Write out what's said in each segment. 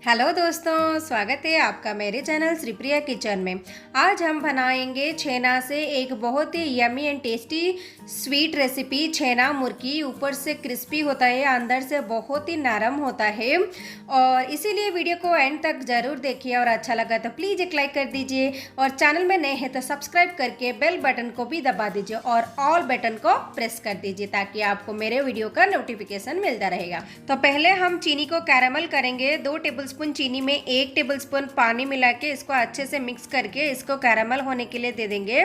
Hello दोस्तों, स्वागत है आपका मेरे चैनल श्रीप्रिया किचन में। आज हम बनाएंगे छेना से एक बहुत ही yummy and tasty sweet recipe chhena murki. ऊपर से क्रिस्पी होता है, अंदर से बहुत ही नरम होता है और इसीलिए वीडियो को एंड तक ज़रूर देखिए और अच्छा लगा तो प्लीज़ एक लाइक कर दीजिए और चैनल में नए हैं तो सब्सक्राइब करके बेल बटन को भी दबा दीजिए और ऑल बटन को प्रेस कर दीजिए ताकि आपको मेरे वीडियो का नोटिफिकेशन मिलता रहेगा। तो पहले हम चीनी को कैरामल करेंगे। 2 टेबलस्पून चीनी में 1 टेबलस्पून पानी मिला के इसको अच्छे से मिक्स करके इसको कैरामल होने के लिए दे देंगे।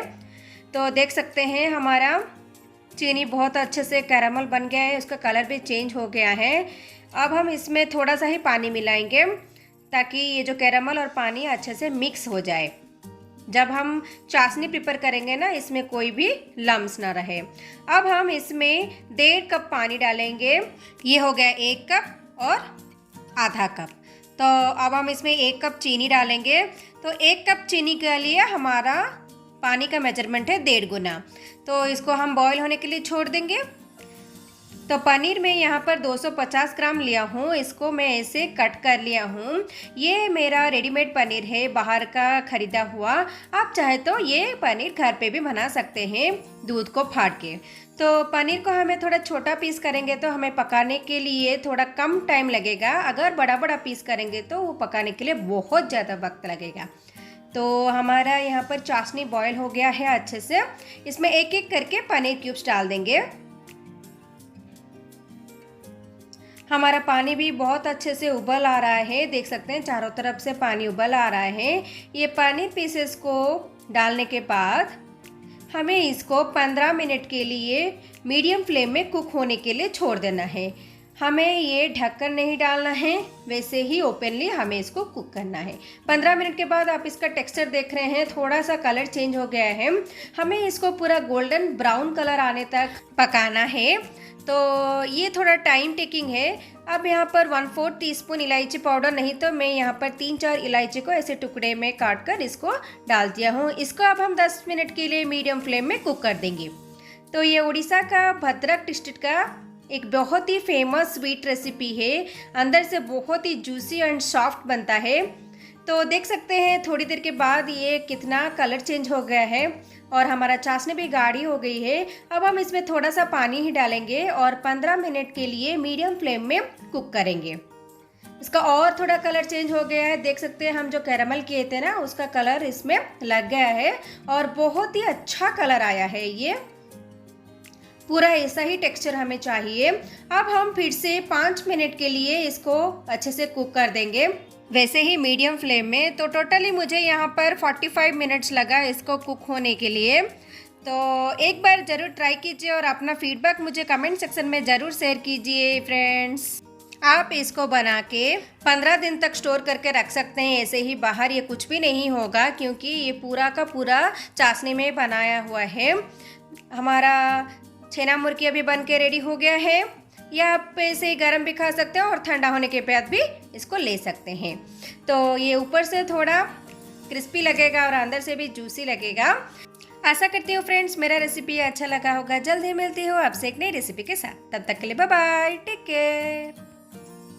तो देख सकते हैं हमारा चीनी बहुत अच्छे से कैरामल बन गया है, उसका कलर भी चेंज हो गया है। अब हम इसमें थोड़ा सा ही पानी मिलाएंगे ताकि ये जो कैरामल और पानी अच्छे से मिक्स हो जाए। जब हम चाशनी प्रिपेयर करेंगे ना, इसमें कोई भी लम्स ना रहे। अब हम इसमें 1.5 कप पानी डालेंगे। ये हो गया 1 कप और आधा कप। तो अब हम इसमें 1 कप चीनी डालेंगे। तो 1 कप चीनी के लिए हमारा पानी का मेजरमेंट है 1.5 गुना। तो इसको हम बॉईल होने के लिए छोड़ देंगे। तो पनीर में यहाँ पर 250 ग्राम लिया हूँ, इसको मैं ऐसे कट कर लिया हूँ। ये मेरा रेडीमेड पनीर है, बाहर का ख़रीदा हुआ। आप चाहे तो ये पनीर घर पे भी बना सकते हैं दूध को फाड़ के। तो पनीर को हमें थोड़ा छोटा पीस करेंगे तो हमें पकाने के लिए थोड़ा कम टाइम लगेगा। अगर बड़ा बड़ा पीस करेंगे तो वो पकाने के लिए बहुत ज़्यादा वक्त लगेगा। तो हमारा यहाँ पर चाशनी बॉयल हो गया है अच्छे से। इसमें एक एक करके पनीर क्यूब्स डाल देंगे। हमारा पानी भी बहुत अच्छे से उबल आ रहा है, देख सकते हैं चारों तरफ से पानी उबल आ रहा है। ये पनीर पीसेस को डालने के बाद हमें इसको 15 मिनट के लिए मीडियम फ्लेम में कुक होने के लिए छोड़ देना है। हमें ये ढककर नहीं डालना है, वैसे ही ओपनली हमें इसको कुक करना है। 15 मिनट के बाद आप इसका टेक्सचर देख रहे हैं, थोड़ा सा कलर चेंज हो गया है। हमें इसको पूरा गोल्डन ब्राउन कलर आने तक पकाना है। तो ये थोड़ा टाइम टेकिंग है। अब यहाँ पर 1/4 टीस्पून इलायची पाउडर, नहीं तो मैं यहाँ पर 3-4 इलायची को ऐसे टुकड़े में काट कर इसको डाल दिया हूँ। इसको अब हम 10 मिनट के लिए मीडियम फ्लेम में कुक कर देंगे। तो ये उड़ीसा का भद्रक डिस्ट्रिक्ट का एक बहुत ही फेमस स्वीट रेसिपी है। अंदर से बहुत ही जूसी एंड सॉफ्ट बनता है। तो देख सकते हैं थोड़ी देर के बाद ये कितना कलर चेंज हो गया है और हमारा चाशनी भी गाढ़ी हो गई है। अब हम इसमें थोड़ा सा पानी ही डालेंगे और 15 मिनट के लिए मीडियम फ्लेम में कुक करेंगे। इसका और थोड़ा कलर चेंज हो गया है, देख सकते हैं हम जो कैरामल किए थे ना उसका कलर इसमें लग गया है और बहुत ही अच्छा कलर आया है। ये पूरा ऐसा ही टेक्सचर हमें चाहिए। अब हम फिर से 5 मिनट के लिए इसको अच्छे से कुक कर देंगे, वैसे ही मीडियम फ्लेम में। तो टोटली मुझे यहाँ पर 45 मिनट्स लगा इसको कुक होने के लिए। तो एक बार ज़रूर ट्राई कीजिए और अपना फीडबैक मुझे कमेंट सेक्शन में ज़रूर शेयर कीजिए फ्रेंड्स। आप इसको बना के 15 दिन तक स्टोर करके रख सकते हैं, ऐसे ही बाहर ये कुछ भी नहीं होगा क्योंकि ये पूरा का पूरा चाशनी में बनाया हुआ है। हमारा छेना मुर्की अभी बन के रेडी हो गया है। या आप ऐसे ही गर्म भी खा सकते हैं और ठंडा होने के बाद भी इसको ले सकते हैं। तो ये ऊपर से थोड़ा क्रिस्पी लगेगा और अंदर से भी जूसी लगेगा। आशा करती हूँ फ्रेंड्स मेरा रेसिपी अच्छा लगा होगा। जल्द ही मिलती हूँ आपसे एक नई रेसिपी के साथ। तब तक के लिए बाय बाय, टेक केयर।